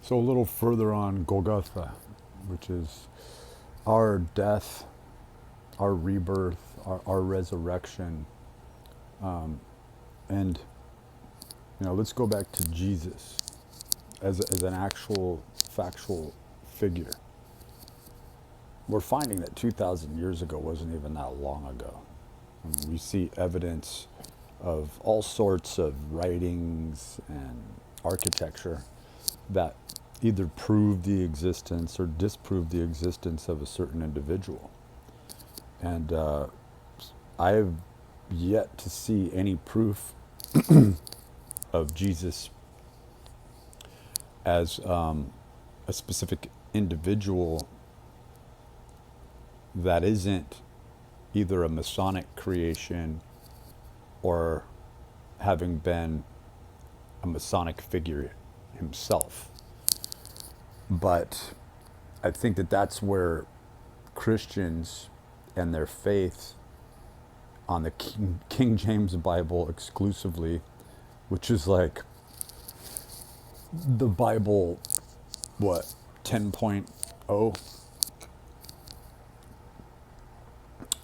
So a little further on Golgotha, which is our death, our rebirth, our resurrection, and let's go back to Jesus as an actual factual figure. We're finding that 2,000 years ago wasn't even that long ago. And we see evidence of all sorts of writings and architecture that either prove the existence or disprove the existence of a certain individual. And I have yet to see any proof of Jesus as a specific individual that isn't either a Masonic creation or having been a Masonic figure himself. But I think that that's where Christians and their faith on the King James Bible exclusively, which is like the Bible, what, 10.0?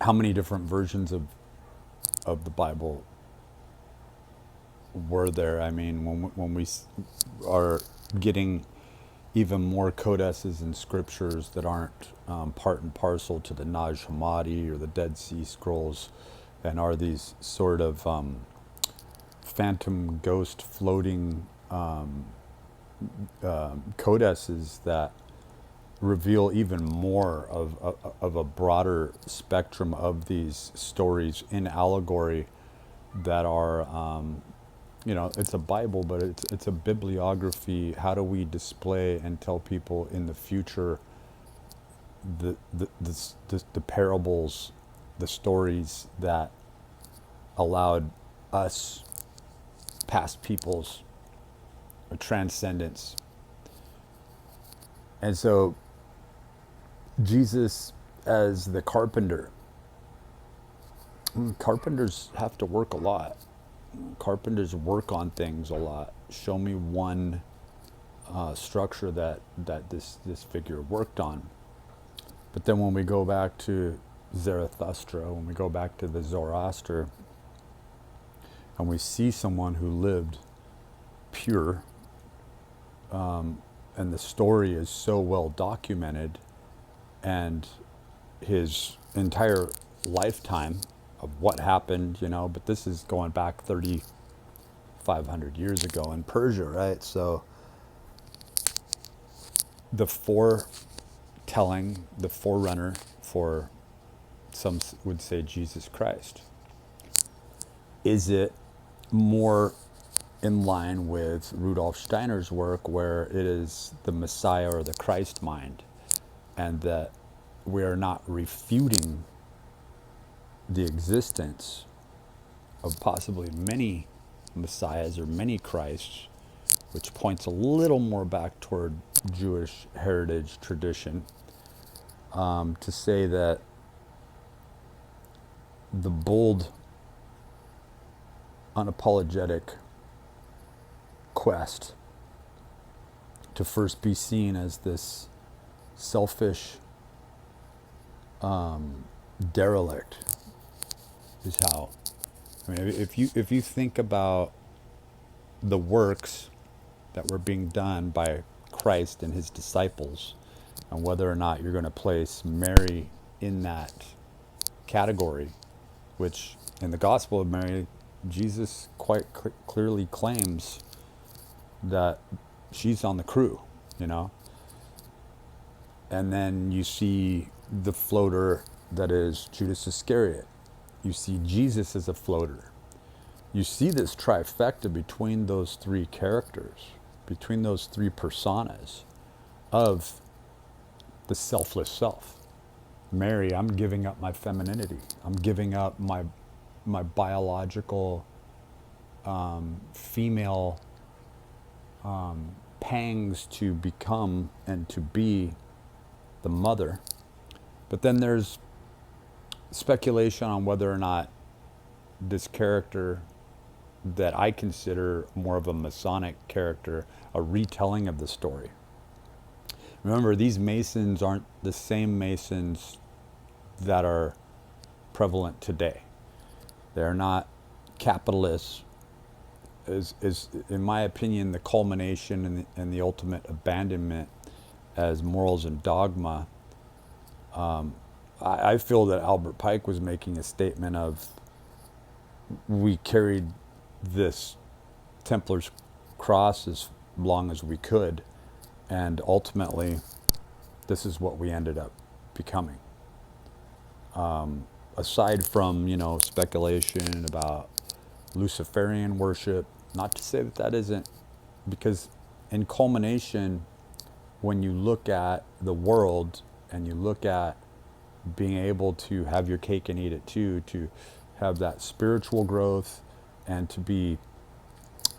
How many different versions of the Bible were there? I mean, when we are getting even more codices and scriptures that aren't part and parcel to the Nag Hammadi or the Dead Sea Scrolls, and are these sort of phantom ghost floating codices that reveal even more of a broader spectrum of these stories in allegory that are, it's a Bible, but it's a bibliography. How do we display and tell people in the future the parables, the stories that allowed us, past peoples, a transcendence? And so Jesus as the carpenter. Carpenters have to work a lot. Carpenters work on things a lot. Show me one structure that this figure worked on. But then when we go back to Zarathustra, when we go back to the Zoroaster, and we see someone who lived pure, and the story is so well documented, and his entire lifetime of what happened, but this is going back 3,500 years ago in Persia, right? So the foretelling, the forerunner for, some would say, Jesus Christ, is it more in line with Rudolf Steiner's work, where it is the Messiah or the Christ mind, and that we are not refuting the existence of possibly many Messiahs or many Christs, which points a little more back toward Jewish heritage tradition, to say that the bold, unapologetic quest to first be seen as this selfish derelict is how, I mean, if you think about the works that were being done by Christ and his disciples, and whether or not you're going to place Mary in that category, which in the Gospel of Mary, Jesus quite clearly claims that she's on the crew, And then you see the floater that is Judas Iscariot. You see Jesus as a floater. You see this trifecta between those three characters, between those three personas of the selfless self. Mary, I'm giving up my femininity. I'm giving up my biological female pangs to become and to be the mother. But then there's speculation on whether or not this character that I consider more of a Masonic character, a retelling of the story, Remember, these Masons aren't the same Masons that are prevalent today. They're not capitalists. Is in my opinion, the culmination and the ultimate abandonment as morals and dogma. I feel that Albert Pike was making a statement of, we carried this Templar's cross as long as we could, and ultimately this is what we ended up becoming. Aside from, speculation about Luciferian worship, not to say that that isn't, because in culmination, when you look at the world and you look at being able to have your cake and eat it too, to have that spiritual growth, and to be,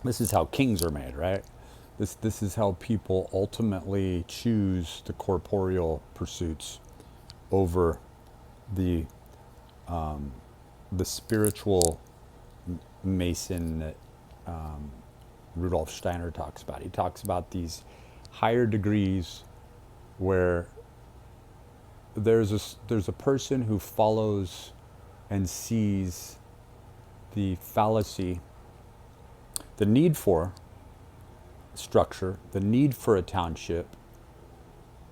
this is how kings are made, right? This is how people ultimately choose the corporeal pursuits over the the spiritual Mason that Rudolf Steiner talks about. He talks about these higher degrees where there's a person who follows and sees the fallacy, the need for structure, the need for a township,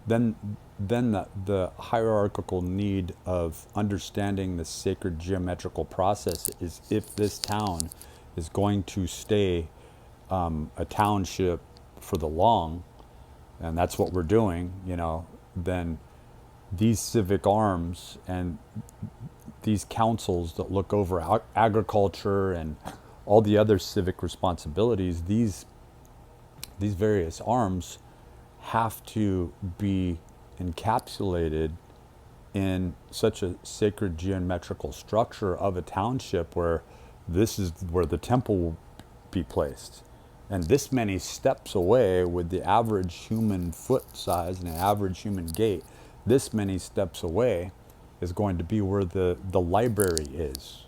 then the hierarchical need of understanding the sacred geometrical process is, if this town is going to stay a township for the long, and that's what we're doing, then these civic arms and these councils that look over agriculture and all the other civic responsibilities, these various arms have to be encapsulated in such a sacred geometrical structure of a township where this is where the temple will be placed. And this many steps away, with the average human foot size and the average human gait, this many steps away is going to be where the library is.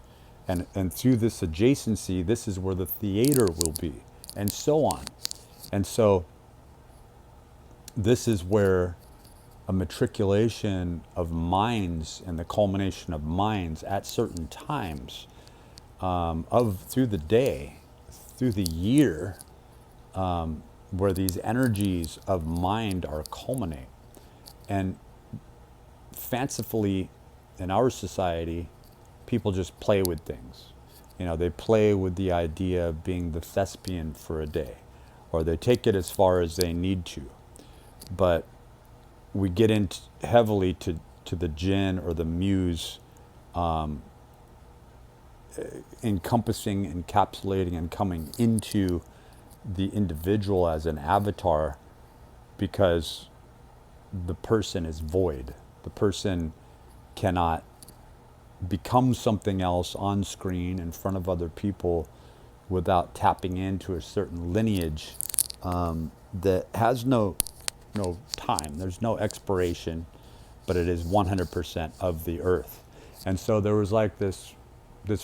And through this adjacency, this is where the theater will be, and so on. And so this is where a matriculation of minds and the culmination of minds at certain times through the day, through the year, where these energies of mind are culminate. And fancifully, in our society, people just play with things. They play with the idea of being the thespian for a day, or they take it as far as they need to. But we get into heavily to the jinn or the muse, encompassing, encapsulating, and coming into the individual as an avatar, because the person is void. The person cannot become something else on screen in front of other people without tapping into a certain lineage that has no time. There's no expiration, but it is 100% of the earth. And so there was like this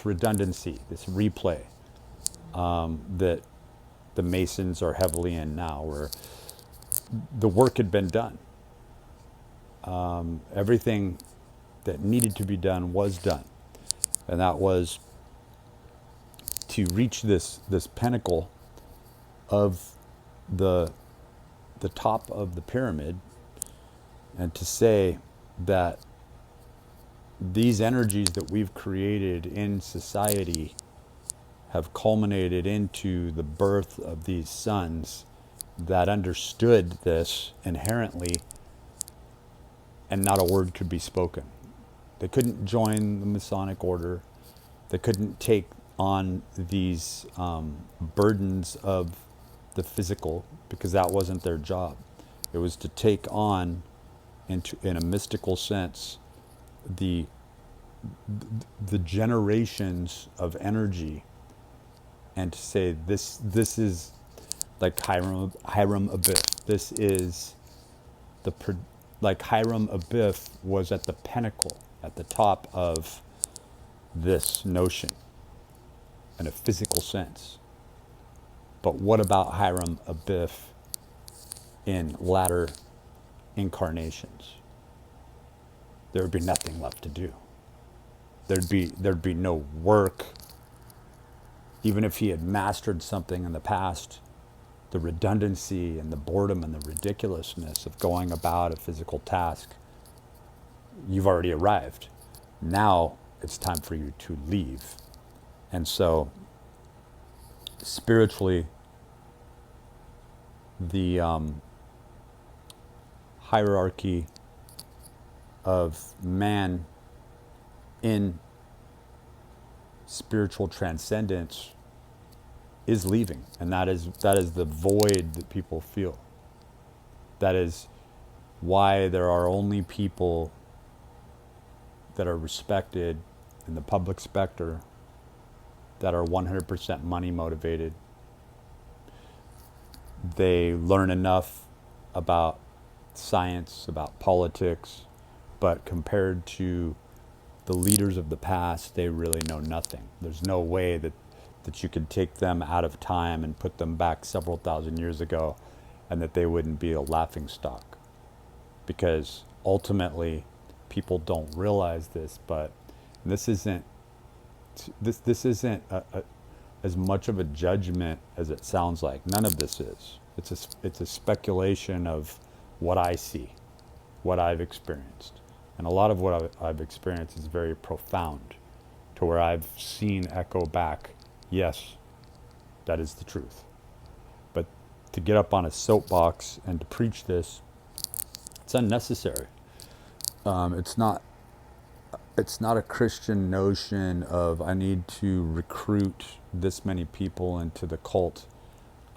redundancy, this replay that the Masons are heavily in now, where the work had been done. Everything that needed to be done was done. And that was to reach this pinnacle of the top of the pyramid, and to say that these energies that we've created in society have culminated into the birth of these sons that understood this inherently, and not a word could be spoken. They couldn't join the Masonic order. They couldn't take on these burdens of the physical, because that wasn't their job. It was to take on, in a mystical sense, the generations of energy, and to say this is like Hiram Abiff. This is like Hiram Abiff was at the pinnacle, at the top of this notion in a physical sense. But what about Hiram Abiff in latter incarnations, there would be nothing left to do. There'd be no work. Even if he had mastered something in the past, the redundancy and the boredom and the ridiculousness of going about a physical task, you've already arrived. Now it's time for you to leave. And so, spiritually, the hierarchy of man in spiritual transcendence is leaving, and that is the void that people feel. That is why there are only people that are respected in the public specter that are 100% money motivated. They learn enough about science, about politics, but compared to the leaders of the past, they really know nothing. There's no way that you could take them out of time and put them back several thousand years ago and that they wouldn't be a laughing stock. Because ultimately, people don't realize this, but this isn't as much of a judgment as it sounds like. None of this is. It's a speculation of what I see, what I've experienced. And a lot of what I've experienced is very profound, to where I've seen echo back, yes, that is the truth. But to get up on a soapbox and to preach this, it's unnecessary. It's not a Christian notion of I need to recruit this many people into the cult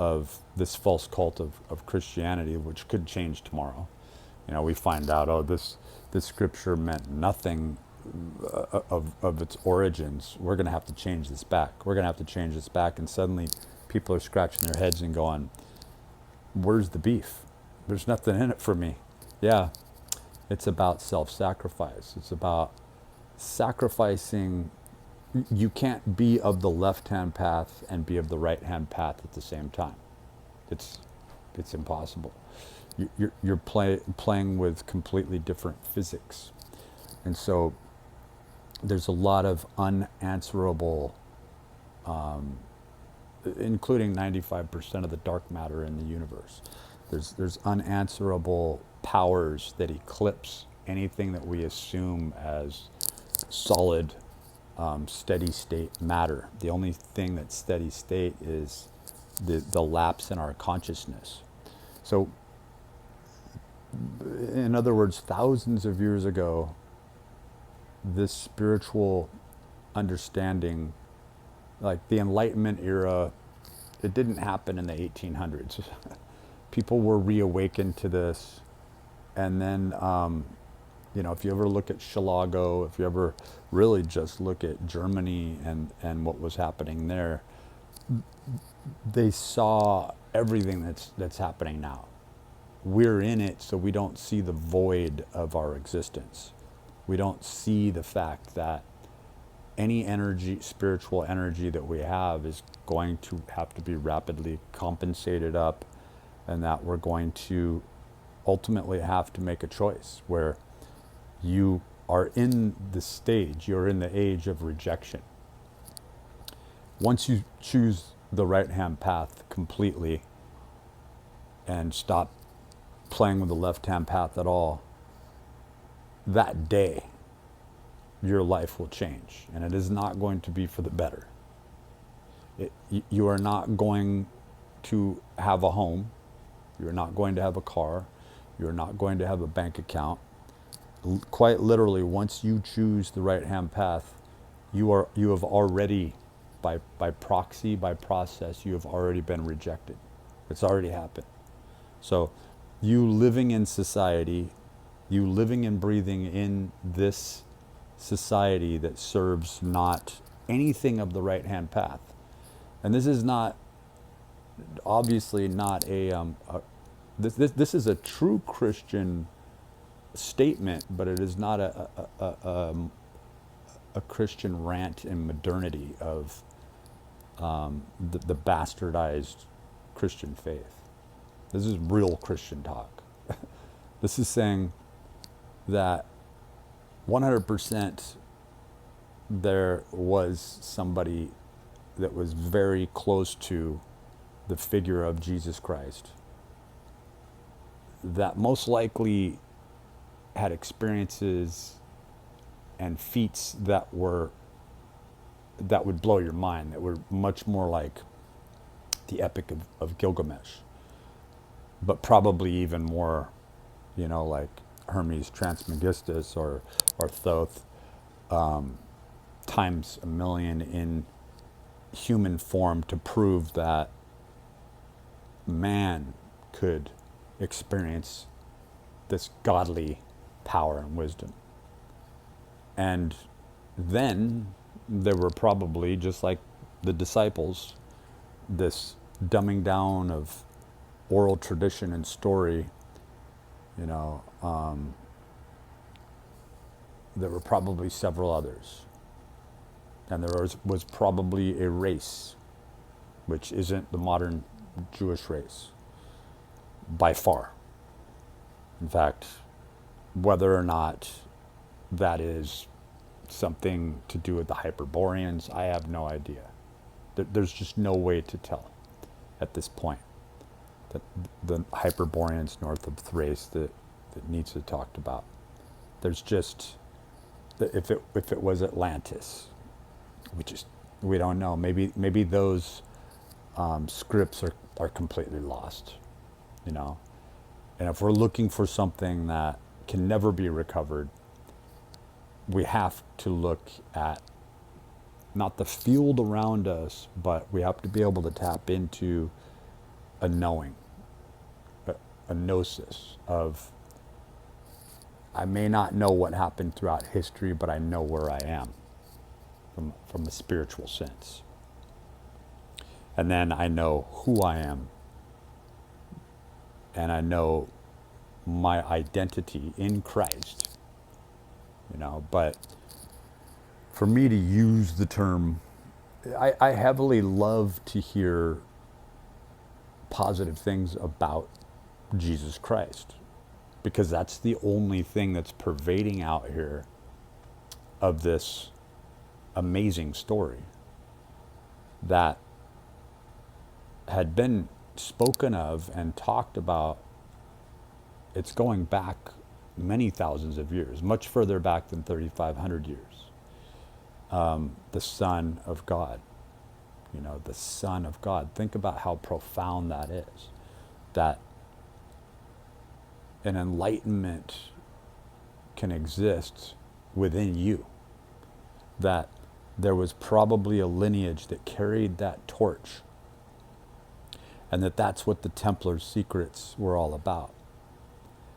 of this false cult of Christianity, which could change tomorrow. We find out, this scripture meant nothing of its origins. We're going to have to change this back. We're going to have to change this back. And suddenly people are scratching their heads and going, where's the beef? There's nothing in it for me. Yeah, it's about self-sacrifice. It's about sacrificing. You can't be of the left-hand path and be of the right-hand path at the same time. It's impossible. You're playing with completely different physics. And so there's a lot of unanswerable, including 95% of the dark matter in the universe. There's unanswerable powers that eclipse anything that we assume as solid, steady state matter. The only thing that's steady state is the lapse in our consciousness. So, in other words, thousands of years ago, this spiritual understanding, like the Enlightenment era, it didn't happen in the 1800s. People were reawakened to this. And then, if you ever look at Chicago, if you ever really just look at Germany and what was happening there, they saw everything that's happening now. We're in it, so we don't see the void of our existence. We don't see the fact that any energy, spiritual energy that we have is going to have to be rapidly compensated up, and that we're going to ultimately have to make a choice where you are in the stage, you're in the age of rejection. Once you choose the right-hand path completely and stop playing with the left-hand path at all, that day, your life will change. And it is not going to be for the better. You are not going to have a home. You're not going to have a car. You're not going to have a bank account. Quite literally, once you choose the right-hand path, you have already, by proxy, by process, you have already been rejected. It's already happened. So you living in society, you living and breathing in this society that serves not anything of the right-hand path. And this is not, obviously not this is a true Christian statement, but it is not a Christian rant in modernity of the bastardized Christian faith. This is real Christian talk. This is saying that 100% there was somebody that was very close to the figure of Jesus Christ, that most likely had experiences and feats that would blow your mind, that were much more like the Epic of Gilgamesh, but probably even more, like Hermes Trismegistus or Thoth, times a million in human form, to prove that man could experience this godly power and wisdom. And then there were probably, just like the disciples, this dumbing down of oral tradition and story. There were probably several others. And there was probably a race, which isn't the modern Jewish race, by far. In fact, whether or not that is something to do with the Hyperboreans, I have no idea. There's just no way to tell at this point. That the Hyperboreans north of Thrace that Nietzsche talked about. There's just, if it was Atlantis, we don't know. Maybe those scripts are completely lost, And if we're looking for something that can never be recovered, we have to look at not the field around us, but we have to be able to tap into a knowing, a gnosis of, I may not know what happened throughout history, but I know where I am from a spiritual sense. And then I know who I am, and I know my identity in Christ, but for me to use the term, I heavily love to hear positive things about Jesus Christ, because that's the only thing that's pervading out here of this amazing story that had been spoken of and talked about. It's going back many thousands of years, much further back than 3,500 years. The Son of God, the Son of God. Think about how profound that is. That an enlightenment can exist within you. That there was probably a lineage that carried that torch. And that's what the Templar's secrets were all about.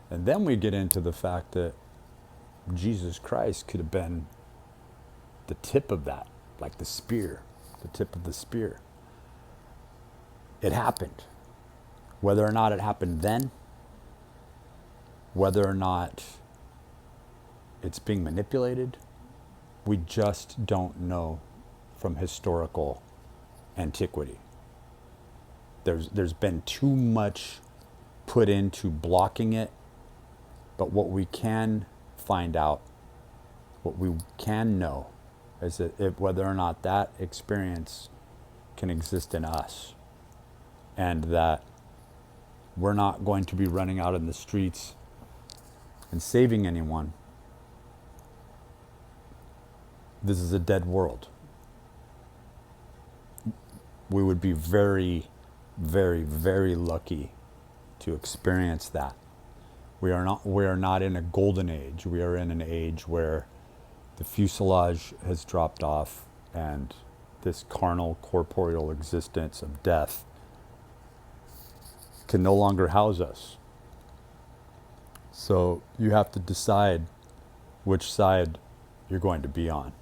And then we get into the fact that Jesus Christ could have been the tip of that, like the spear, the tip of the spear. It happened. Whether or not it happened then, whether or not it's being manipulated, we just don't know from historical antiquity. There's been too much put into blocking it, but what we can find out, what we can know, is that whether or not that experience can exist in us, and that we're not going to be running out in the streets and saving anyone. This is a dead world. We would be very, very, very lucky to experience that. We are not in a golden age. We are in an age where the fuselage has dropped off, and this carnal, corporeal existence of death can no longer house us. So you have to decide which side you're going to be on.